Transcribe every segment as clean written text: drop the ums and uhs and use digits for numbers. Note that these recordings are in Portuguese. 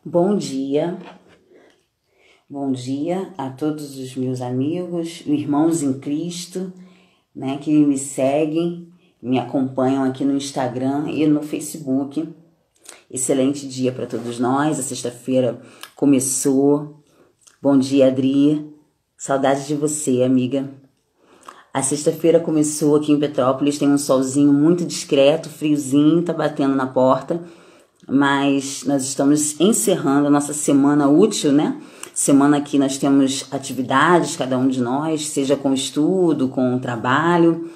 Bom dia a todos os meus amigos, irmãos em Cristo, né, que me seguem, me acompanham aqui no Instagram e no Facebook. Excelente dia para todos nós, a sexta-feira começou. Bom dia, Adri, saudade de você, amiga. A sexta-feira começou aqui em Petrópolis, tem um solzinho muito discreto, friozinho, tá batendo na porta. Mas nós estamos encerrando a nossa semana útil, né? Semana que nós temos atividades, cada um de nós, seja com estudo, com trabalho.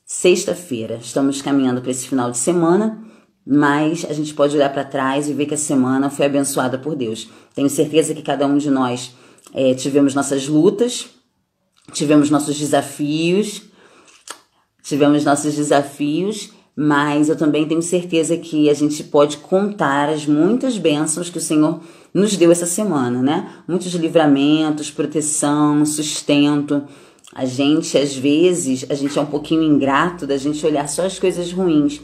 Sexta-feira, estamos caminhando para esse final de semana, mas a gente pode olhar para trás e ver que a semana foi abençoada por Deus. Tenho certeza que cada um de nós tivemos nossas lutas, tivemos nossos desafios, mas eu também tenho certeza que a gente pode contar as muitas bênçãos que o Senhor nos deu essa semana, né? Muitos livramentos, proteção, sustento. A gente, às vezes, é um pouquinho ingrato da gente olhar só as coisas ruins.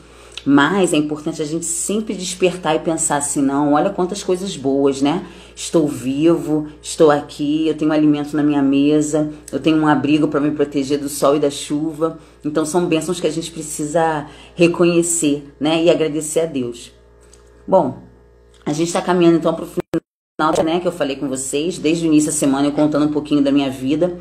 Mas é importante a gente sempre despertar e pensar assim, não, olha quantas coisas boas, né? Estou vivo, estou aqui, eu tenho alimento na minha mesa, eu tenho um abrigo para me proteger do sol e da chuva. Então são bênçãos que a gente precisa reconhecer, né? E agradecer a Deus. Bom, a gente está caminhando então para o final, né? Que eu falei com vocês, desde o início da semana eu contando um pouquinho da minha vida.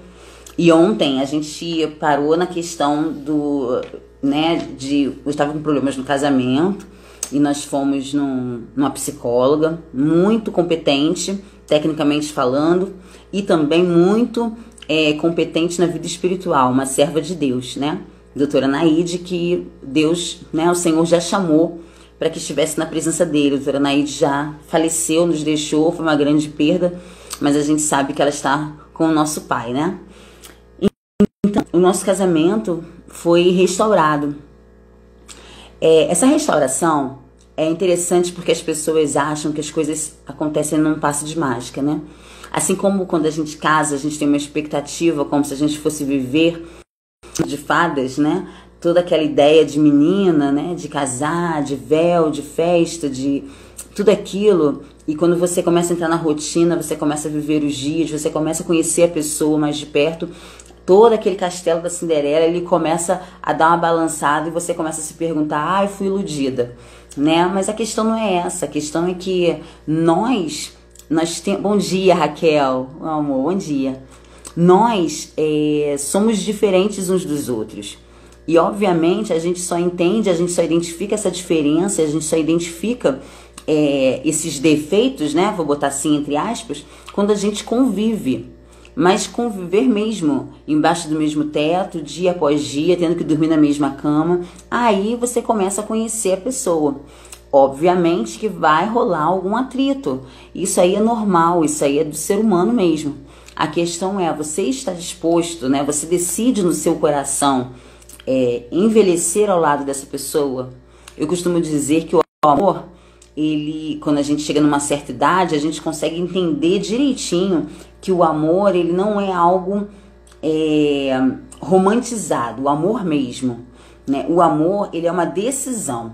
E ontem a gente parou na questão do, né, eu estava com problemas no casamento e nós fomos numa psicóloga muito competente, tecnicamente falando, e também muito competente na vida espiritual, uma serva de Deus, né? Doutora Naide, que Deus, né, o Senhor já chamou para que estivesse na presença dele. A doutora Naide já faleceu, nos deixou, foi uma grande perda, mas a gente sabe que ela está com o nosso pai, né? Então, o nosso casamento foi restaurado. Essa restauração é interessante porque as pessoas acham que as coisas acontecem num passe de mágica, né? Assim como quando a gente casa, a gente tem uma expectativa como se a gente fosse viver de fadas, né? Toda aquela ideia de menina, né? De casar, de véu, de festa, de tudo aquilo. E quando você começa a entrar na rotina, você começa a viver os dias, você começa a conhecer a pessoa mais de perto, todo aquele castelo da Cinderela, ele começa a dar uma balançada e você começa a se perguntar, ai, fui iludida, né? Mas a questão não é essa, a questão é que nós temos... Bom dia, Raquel, amor, bom dia. Nós somos diferentes uns dos outros. E, obviamente, a gente só entende, a gente só identifica essa diferença, a gente só identifica esses defeitos, né? Vou botar assim, entre aspas, quando a gente convive. Mas conviver mesmo, embaixo do mesmo teto, dia após dia, tendo que dormir na mesma cama, aí você começa a conhecer a pessoa. Obviamente que vai rolar algum atrito. Isso aí é normal, isso aí é do ser humano mesmo. A questão é, você está disposto, né? Você decide no seu coração envelhecer ao lado dessa pessoa? Eu costumo dizer que o amor, quando a gente chega numa certa idade, a gente consegue entender direitinho que o amor, ele não é algo romantizado, o amor mesmo, né? O amor, ele é uma decisão.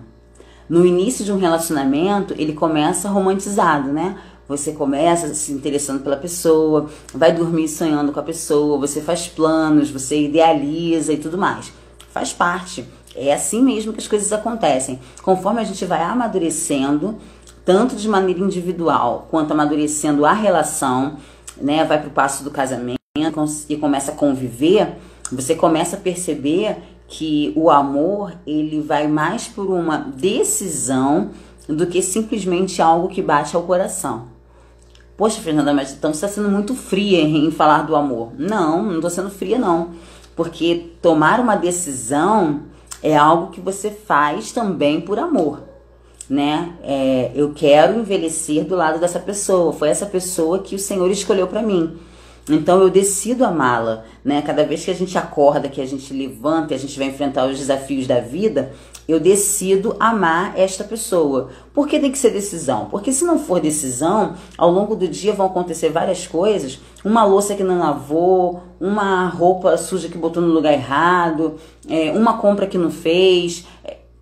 No início de um relacionamento, ele começa romantizado, né? Você começa se interessando pela pessoa, vai dormir sonhando com a pessoa, você faz planos, você idealiza e tudo mais. Faz parte. É assim mesmo que as coisas acontecem. Conforme a gente vai amadurecendo, tanto de maneira individual, quanto amadurecendo a relação, né, vai para o passo do casamento e começa a conviver, você começa a perceber que o amor, ele vai mais por uma decisão do que simplesmente algo que bate ao coração. Poxa, Fernanda, mas então você está sendo muito fria em falar do amor. Não estou sendo fria não, porque tomar uma decisão é algo que você faz também por amor, né? Eu quero envelhecer do lado dessa pessoa, foi essa pessoa que o Senhor escolheu para mim. Então eu decido amá-la, né? Cada vez que a gente acorda, que a gente levanta e a gente vai enfrentar os desafios da vida, eu decido amar esta pessoa. Por que tem que ser decisão? Porque se não for decisão, ao longo do dia vão acontecer várias coisas, uma louça que não lavou, uma roupa suja que botou no lugar errado, uma compra que não fez,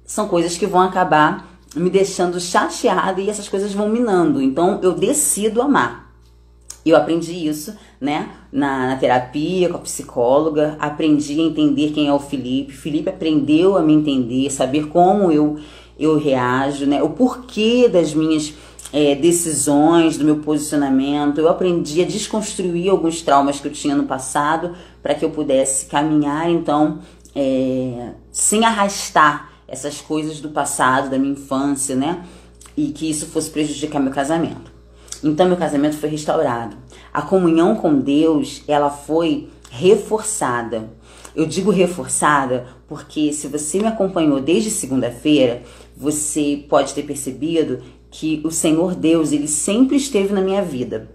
são coisas que vão acabar me deixando chateada e essas coisas vão minando. Então eu decido amar. Eu aprendi isso, né, na terapia, com a psicóloga, aprendi a entender quem é o Felipe. Felipe aprendeu a me entender, saber como eu reajo, né, o porquê das minhas decisões, do meu posicionamento. Eu aprendi a desconstruir alguns traumas que eu tinha no passado para que eu pudesse caminhar, então, sem arrastar essas coisas do passado, da minha infância, né, e que isso fosse prejudicar meu casamento. Então, meu casamento foi restaurado. A comunhão com Deus, ela foi reforçada. Eu digo reforçada porque se você me acompanhou desde segunda-feira, você pode ter percebido que o Senhor Deus, ele sempre esteve na minha vida.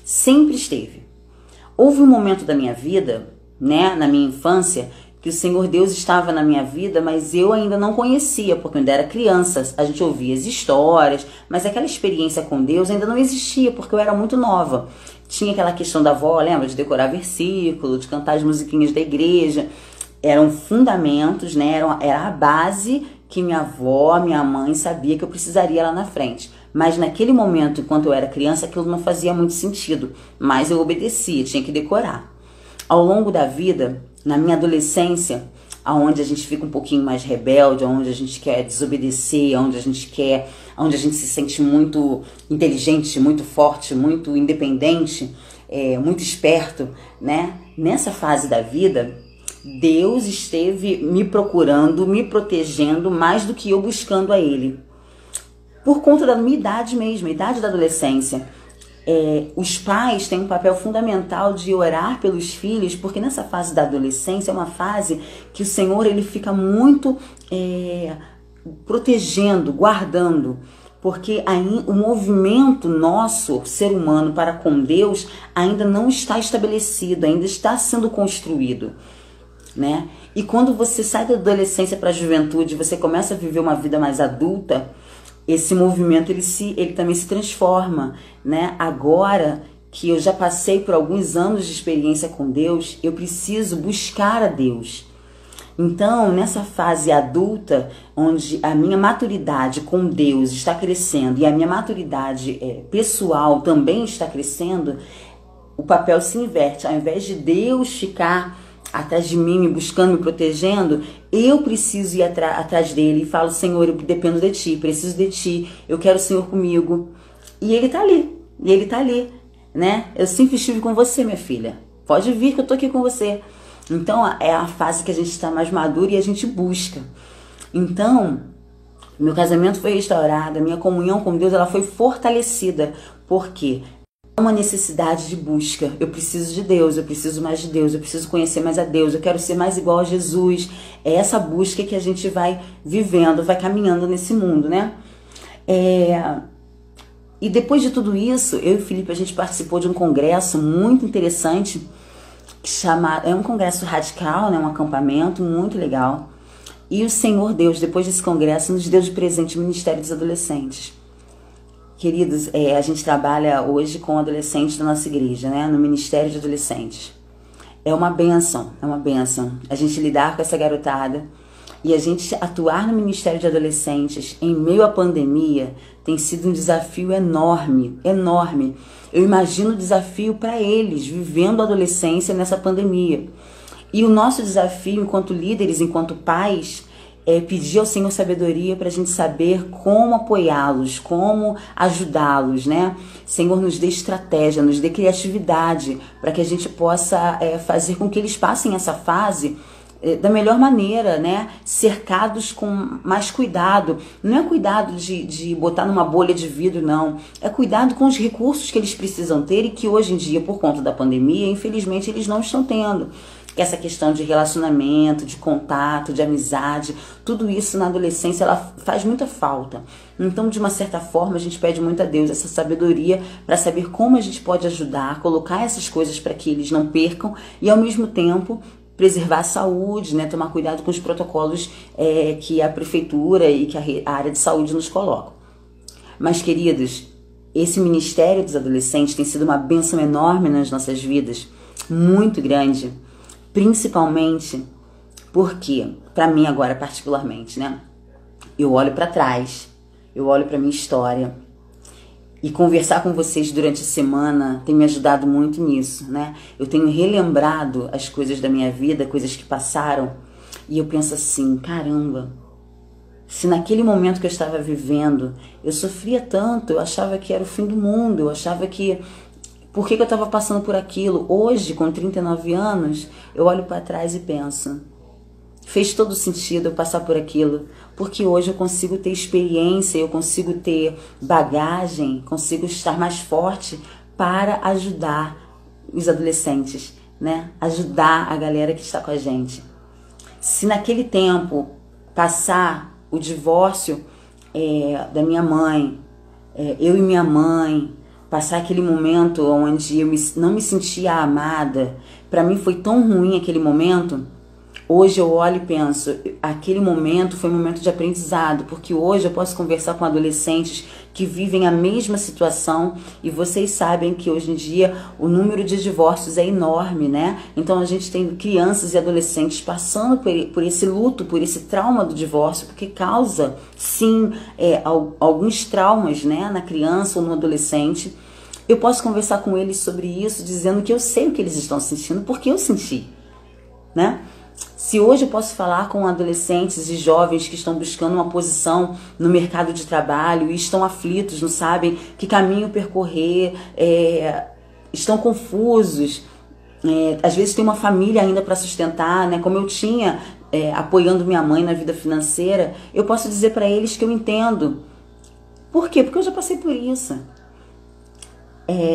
Sempre esteve. Houve um momento da minha vida, né, na minha infância, que o Senhor Deus estava na minha vida, mas eu ainda não conhecia, porque eu ainda era criança. A gente ouvia as histórias, mas aquela experiência com Deus ainda não existia, porque eu era muito nova. Tinha aquela questão da avó, lembra? De decorar versículo, de cantar as musiquinhas da igreja. Eram fundamentos, né? Era a base que minha avó, minha mãe sabia que eu precisaria lá na frente. Mas naquele momento, enquanto eu era criança, aquilo não fazia muito sentido. Mas eu obedecia, tinha que decorar. Ao longo da vida, na minha adolescência, onde a gente fica um pouquinho mais rebelde, onde a gente quer desobedecer, onde a gente se sente muito inteligente, muito forte, muito independente, muito esperto, né? Nessa fase da vida, Deus esteve me procurando, me protegendo mais do que eu buscando a Ele. Por conta da minha idade mesmo, a idade da adolescência. Os pais têm um papel fundamental de orar pelos filhos, porque nessa fase da adolescência é uma fase que o Senhor ele fica muito protegendo, guardando, porque aí o movimento nosso, ser humano, para com Deus ainda não está estabelecido, ainda está sendo construído, né? E quando você sai da adolescência para a juventude, você começa a viver uma vida mais adulta, esse movimento ele também se transforma, né? Agora que eu já passei por alguns anos de experiência com Deus, eu preciso buscar a Deus. Então, nessa fase adulta, onde a minha maturidade com Deus está crescendo e a minha maturidade pessoal também está crescendo, o papel se inverte. Ao invés de Deus ficar atrás de mim, me buscando, me protegendo, eu preciso ir atrás dele e falo, Senhor, eu dependo de ti, preciso de ti, eu quero o Senhor comigo. E ele tá ali, né? Eu sempre estive com você, minha filha. Pode vir que eu tô aqui com você. Então, é a fase que a gente está mais maduro e a gente busca. Então, meu casamento foi restaurado, a minha comunhão com Deus, ela foi fortalecida. Por quê? Uma necessidade de busca. Eu preciso de Deus, eu preciso mais de Deus, eu preciso conhecer mais a Deus, eu quero ser mais igual a Jesus. É essa busca que a gente vai vivendo, vai caminhando nesse mundo, né? E depois de tudo isso, eu e o Felipe, a gente participou de um congresso muito interessante, chamado, é um congresso radical, né? Um acampamento muito legal. E o Senhor Deus, depois desse congresso, nos deu de presente o Ministério dos Adolescentes. Queridos, a gente trabalha hoje com adolescentes da nossa igreja, né? No Ministério de Adolescentes. É uma bênção, a gente lidar com essa garotada e a gente atuar no Ministério de Adolescentes em meio à pandemia tem sido um desafio enorme, enorme. Eu imagino o desafio para eles, vivendo a adolescência nessa pandemia. E o nosso desafio enquanto líderes, enquanto pais, pedir ao Senhor sabedoria para a gente saber como apoiá-los, como ajudá-los, né? Senhor, nos dê estratégia, nos dê criatividade para que a gente possa fazer com que eles passem essa fase da melhor maneira, né? Cercados com mais cuidado. Não é cuidado de botar numa bolha de vidro, não. É cuidado com os recursos que eles precisam ter e que hoje em dia, por conta da pandemia, infelizmente, eles não estão tendo. Essa questão de relacionamento, de contato, de amizade, tudo isso na adolescência ela faz muita falta. Então, de uma certa forma, a gente pede muito a Deus essa sabedoria para saber como a gente pode ajudar, colocar essas coisas para que eles não percam e, ao mesmo tempo, preservar a saúde, né? Tomar cuidado com os protocolos que a prefeitura e que a área de saúde nos colocam. Mas, queridos, esse Ministério dos Adolescentes tem sido uma bênção enorme nas nossas vidas, muito grande. Principalmente porque, para mim agora particularmente, né? Eu olho para trás eu olho para minha história. E conversar com vocês durante a semana tem me ajudado muito nisso, né? Eu tenho relembrado as coisas da minha vida, coisas que passaram, e eu penso assim, caramba, se naquele momento que eu estava vivendo, eu sofria tanto, eu achava que era o fim do mundo, eu achava que... Por que eu estava passando por aquilo? Hoje, com 39 anos, eu olho para trás e penso, fez todo sentido eu passar por aquilo, porque hoje eu consigo ter experiência, eu consigo ter bagagem, consigo estar mais forte para ajudar os adolescentes, né? Ajudar a galera que está com a gente. Se naquele tempo passar o divórcio da minha mãe, eu e minha mãe, passar aquele momento onde eu não me sentia amada, para mim foi tão ruim aquele momento. Hoje eu olho e penso, aquele momento foi um momento de aprendizado, porque hoje eu posso conversar com adolescentes que vivem a mesma situação e vocês sabem que hoje em dia o número de divórcios é enorme, né? Então a gente tem crianças e adolescentes passando por esse luto, por esse trauma do divórcio, porque causa, sim, alguns traumas, né, na criança ou no adolescente. Eu posso conversar com eles sobre isso, dizendo que eu sei o que eles estão sentindo, porque eu senti, né? Se hoje eu posso falar com adolescentes e jovens que estão buscando uma posição no mercado de trabalho e estão aflitos, não sabem que caminho percorrer, estão confusos, às vezes tem uma família ainda para sustentar, né? Como eu tinha, apoiando minha mãe na vida financeira, eu posso dizer para eles que eu entendo. Por quê? Porque eu já passei por isso.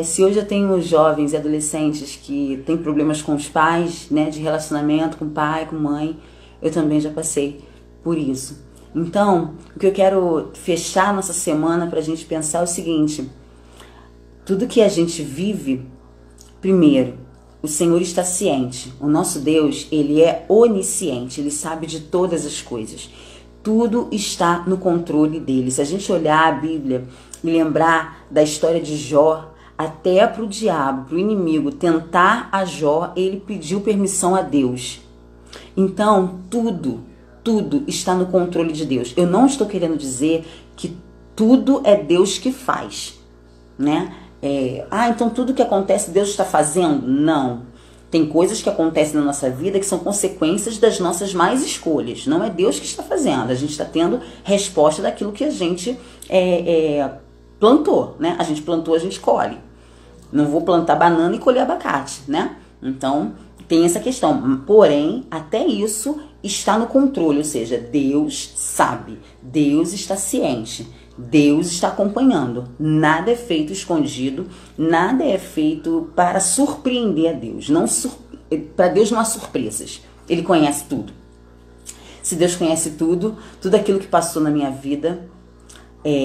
Se hoje eu tenho jovens e adolescentes que têm problemas com os pais, né, de relacionamento com pai, com mãe, eu também já passei por isso. Então, o que eu quero fechar nossa semana para a gente pensar é o seguinte: tudo que a gente vive, primeiro, o Senhor está ciente. O nosso Deus, Ele é onisciente, Ele sabe de todas as coisas. Tudo está no controle dele. Se a gente olhar a Bíblia e lembrar da história de Jó, até para o diabo, para o inimigo tentar a Jó, ele pediu permissão a Deus. Então, tudo está no controle de Deus. Eu não estou querendo dizer que tudo é Deus que faz, né? Então tudo que acontece Deus está fazendo? Não. Tem coisas que acontecem na nossa vida que são consequências das nossas más escolhas. Não é Deus que está fazendo. A gente está tendo resposta daquilo que a gente plantou, né? A gente plantou, a gente colhe. Não vou plantar banana e colher abacate, né? Então, tem essa questão. Porém, até isso está no controle, ou seja, Deus sabe, Deus está ciente, Deus está acompanhando. Nada é feito escondido, nada é feito para surpreender a Deus. Para Deus não há surpresas, Ele conhece tudo. Se Deus conhece tudo aquilo que passou na minha vida,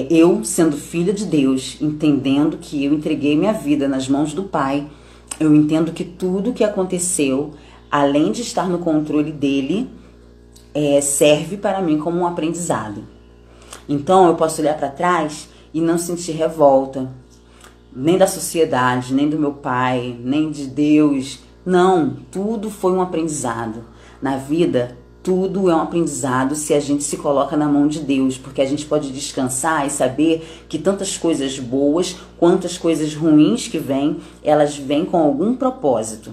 eu, sendo filha de Deus, entendendo que eu entreguei minha vida nas mãos do Pai, eu entendo que tudo que aconteceu, além de estar no controle dele, serve para mim como um aprendizado. Então eu posso olhar para trás e não sentir revolta, nem da sociedade, nem do meu pai, nem de Deus. Não, tudo foi um aprendizado. Na vida, tudo é um aprendizado se a gente se coloca na mão de Deus, porque a gente pode descansar e saber que tantas coisas boas quanto as coisas ruins que vêm, elas vêm com algum propósito.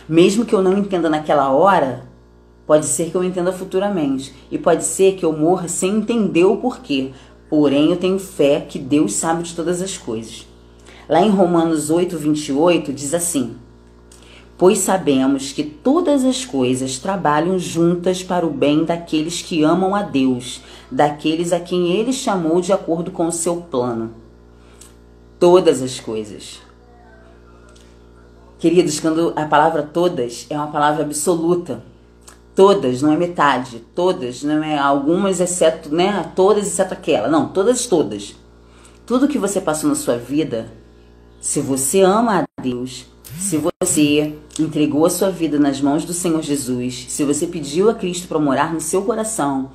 Mesmo que eu não entenda naquela hora, pode ser que eu entenda futuramente. E pode ser que eu morra sem entender o porquê. Porém, eu tenho fé que Deus sabe de todas as coisas. Lá em Romanos 8:28 diz assim: pois sabemos que todas as coisas trabalham juntas para o bem daqueles que amam a Deus, daqueles a quem Ele chamou de acordo com o seu plano. Todas as coisas. Queridos, quando a palavra todas é uma palavra absoluta. Todas, não é metade. Todas, não é algumas exceto, né? Todas exceto aquela. Não, todas. Tudo que você passou na sua vida, se você ama a Deus, se você entregou a sua vida nas mãos do Senhor Jesus, se você pediu a Cristo para morar no seu coração,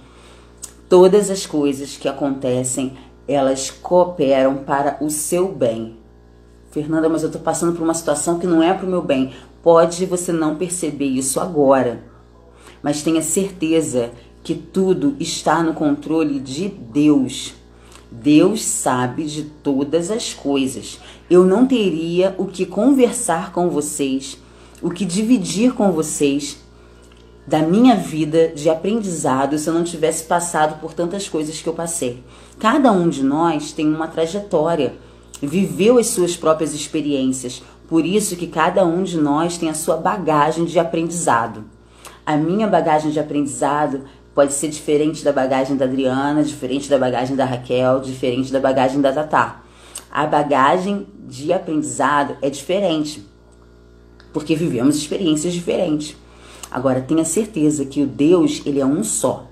todas as coisas que acontecem, elas cooperam para o seu bem. Fernanda, mas eu estou passando por uma situação que não é para o meu bem. Pode você não perceber isso agora, mas tenha certeza que tudo está no controle de Deus. Deus sabe de todas as coisas. Eu não teria o que conversar com vocês, o que dividir com vocês da minha vida de aprendizado se eu não tivesse passado por tantas coisas que eu passei. Cada um de nós tem uma trajetória, viveu as suas próprias experiências. Por isso que cada um de nós tem a sua bagagem de aprendizado. A minha bagagem de aprendizado pode ser diferente da bagagem da Adriana, diferente da bagagem da Raquel, diferente da bagagem da Tatá. A bagagem de aprendizado é diferente, porque vivemos experiências diferentes. Agora, tenha certeza que o Deus, ele é um só.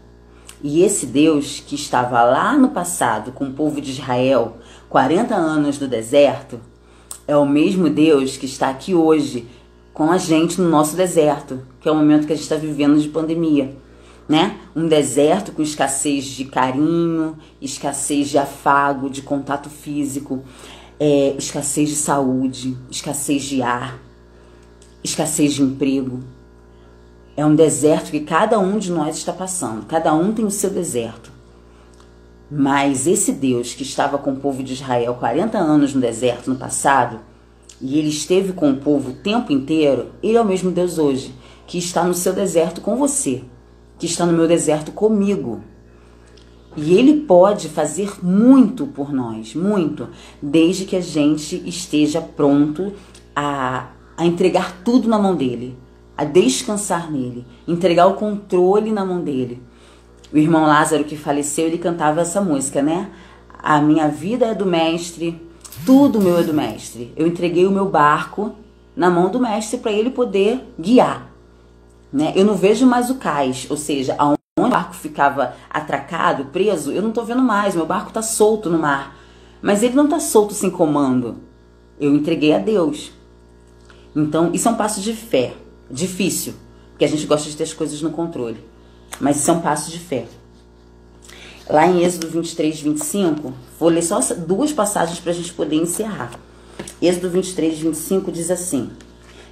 E esse Deus que estava lá no passado com o povo de Israel, 40 anos no deserto, é o mesmo Deus que está aqui hoje com a gente no nosso deserto, que é o momento que a gente está vivendo de pandemia, né? Um deserto com escassez de carinho, escassez de afago, de contato físico, escassez de saúde, escassez de ar, escassez de emprego. É um deserto que cada um de nós está passando, cada um tem o seu deserto. Mas esse Deus que estava com o povo de Israel 40 anos no deserto no passado, e ele esteve com o povo o tempo inteiro, ele é o mesmo Deus hoje, que está no seu deserto com você, que está no meu deserto comigo. E ele pode fazer muito por nós, muito, desde que a gente esteja pronto a entregar tudo na mão dele, a descansar nele, entregar o controle na mão dele. O irmão Lázaro que faleceu, ele cantava essa música, né? A minha vida é do mestre, tudo meu é do mestre. Eu entreguei o meu barco na mão do mestre para ele poder guiar, né? Eu não vejo mais o cais, ou seja, aonde o barco ficava atracado, preso, eu não estou vendo mais, meu barco está solto no mar. Mas ele não está solto sem comando. Eu entreguei a Deus. Então, isso é um passo de fé. Difícil, porque a gente gosta de ter as coisas no controle. Mas isso é um passo de fé. Lá em Êxodo 23, 25, vou ler só duas passagens para a gente poder encerrar. Êxodo 23, 25 diz assim: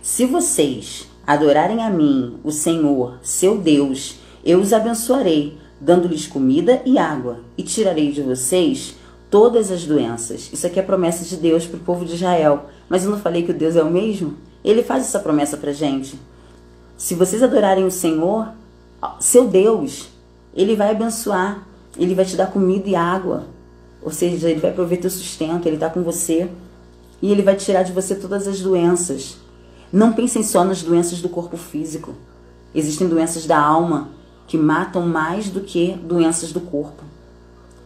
se vocês adorarem a mim, o Senhor, seu Deus, eu os abençoarei, dando-lhes comida e água, e tirarei de vocês todas as doenças. Isso aqui é a promessa de Deus para o povo de Israel. Mas eu não falei que o Deus é o mesmo? Ele faz essa promessa para a gente. Se vocês adorarem o Senhor, seu Deus, ele vai abençoar, ele vai te dar comida e água, ou seja, ele vai prover teu sustento, ele está com você e ele vai tirar de você todas as doenças. Não pensem só nas doenças do corpo físico, existem doenças da alma que matam mais do que doenças do corpo.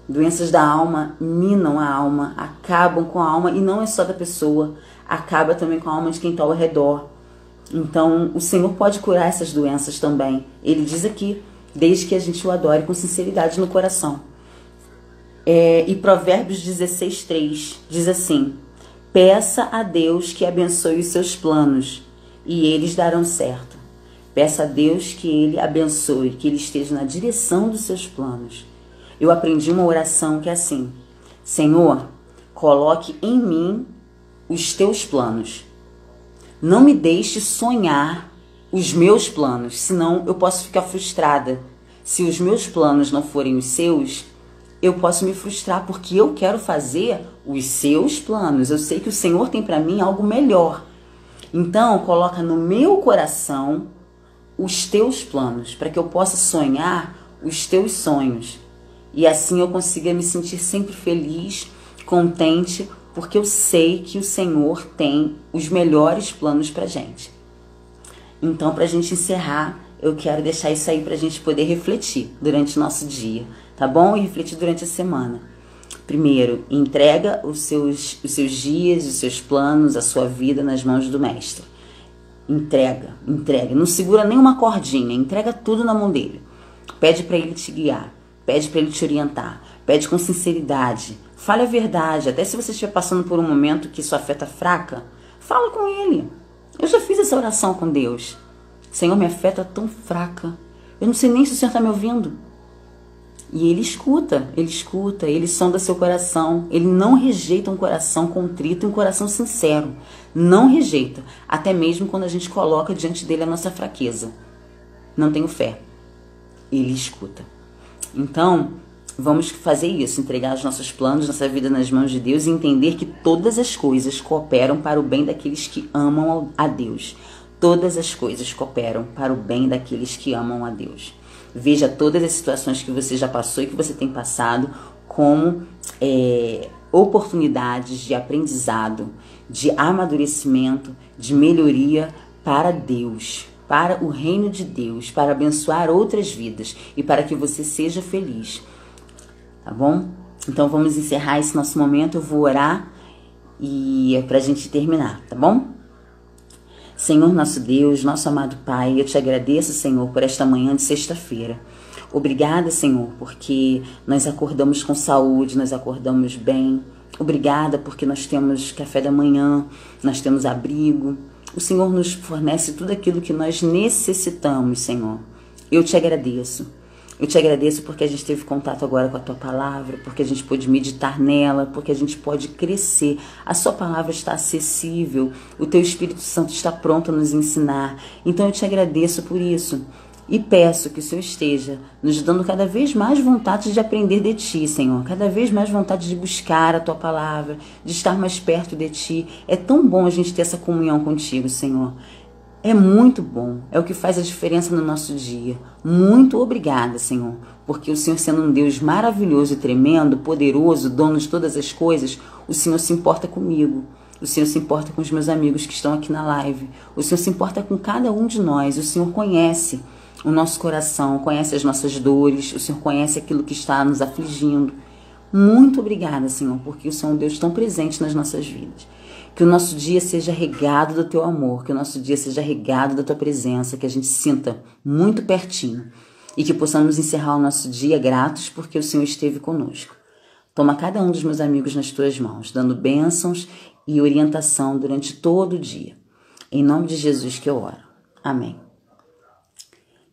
Doenças da alma minam a alma, acabam com a alma, e não é só da pessoa, acaba também com a alma de quem está ao redor. Então, o Senhor pode curar essas doenças também. Ele diz aqui, desde que a gente o adore com sinceridade no coração. E Provérbios 16:3 diz assim: peça a Deus que abençoe os seus planos, e eles darão certo. Peça a Deus que ele abençoe, que ele esteja na direção dos seus planos. Eu aprendi uma oração que é assim: Senhor, coloque em mim os teus planos. Não me deixe sonhar os meus planos, senão eu posso ficar frustrada. Se os meus planos não forem os seus, eu posso me frustrar, porque eu quero fazer os seus planos. Eu sei que o Senhor tem para mim algo melhor. Então, coloca no meu coração os teus planos, para que eu possa sonhar os teus sonhos. E assim eu consiga me sentir sempre feliz, contente, porque eu sei que o Senhor tem os melhores planos pra gente. Então, pra gente encerrar, eu quero deixar isso aí pra gente poder refletir durante o nosso dia, tá bom? E refletir durante a semana. Primeiro, entrega os seus dias, os seus planos, a sua vida nas mãos do Mestre. Entrega. Não segura nenhuma cordinha, entrega tudo na mão dele. Pede pra ele te guiar, pede pra ele te orientar, pede com sinceridade. Fale a verdade, até se você estiver passando por um momento que sua fé está fraca, fala com ele. Eu já fiz essa oração com Deus. Senhor, minha fé está tão fraca, eu não sei nem se o Senhor está me ouvindo. E ele escuta, ele sonda seu coração, ele não rejeita um coração contrito e um coração sincero. Não rejeita, até mesmo quando a gente coloca diante dele a nossa fraqueza. Não tenho fé, ele escuta. Então, vamos fazer isso, entregar os nossos planos, nossa vida nas mãos de Deus e entender que todas as coisas cooperam para o bem daqueles que amam a Deus. Todas as coisas cooperam para o bem daqueles que amam a Deus. Veja todas as situações que você já passou e que você tem passado como oportunidades de aprendizado, de amadurecimento, de melhoria para Deus, para o reino de Deus, para abençoar outras vidas e para que você seja feliz. Tá bom? Então vamos encerrar esse nosso momento. Eu vou orar e é pra gente terminar, tá bom? Senhor nosso Deus, nosso amado Pai, eu te agradeço, Senhor, por esta manhã de sexta-feira. Obrigada, Senhor, porque nós acordamos com saúde, nós acordamos bem. Obrigada porque nós temos café da manhã, nós temos abrigo. O Senhor nos fornece tudo aquilo que nós necessitamos, Senhor. Eu te agradeço. Eu te agradeço porque a gente teve contato agora com a Tua Palavra, porque a gente pôde meditar nela, porque a gente pode crescer. A Sua Palavra está acessível, o Teu Espírito Santo está pronto a nos ensinar. Então eu te agradeço por isso e peço que o Senhor esteja nos dando cada vez mais vontade de aprender de Ti, Senhor. Cada vez mais vontade de buscar a Tua Palavra, de estar mais perto de Ti. É tão bom a gente ter essa comunhão contigo, Senhor. É muito bom, é o que faz a diferença no nosso dia. Muito obrigada, Senhor, porque o Senhor, sendo um Deus maravilhoso e tremendo, poderoso, dono de todas as coisas, o Senhor se importa comigo. O Senhor se importa com os meus amigos que estão aqui na live. O Senhor se importa com cada um de nós. O Senhor conhece o nosso coração, conhece as nossas dores, o Senhor conhece aquilo que está nos afligindo. Muito obrigada, Senhor, porque o Senhor é um Deus tão presente nas nossas vidas. Que o nosso dia seja regado do Teu amor, que o nosso dia seja regado da Tua presença, que a gente sinta muito pertinho e que possamos encerrar o nosso dia gratos porque o Senhor esteve conosco. Toma cada um dos meus amigos nas Tuas mãos, dando bênçãos e orientação durante todo o dia. Em nome de Jesus que eu oro. Amém.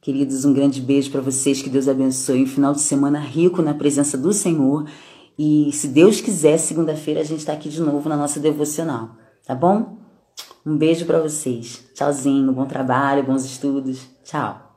Queridos, um grande beijo para vocês, que Deus abençoe. Um final de semana rico na presença do Senhor. E se Deus quiser, segunda-feira a gente está aqui de novo na nossa devocional, tá bom? Um beijo para vocês. Tchauzinho, bom trabalho, bons estudos. Tchau.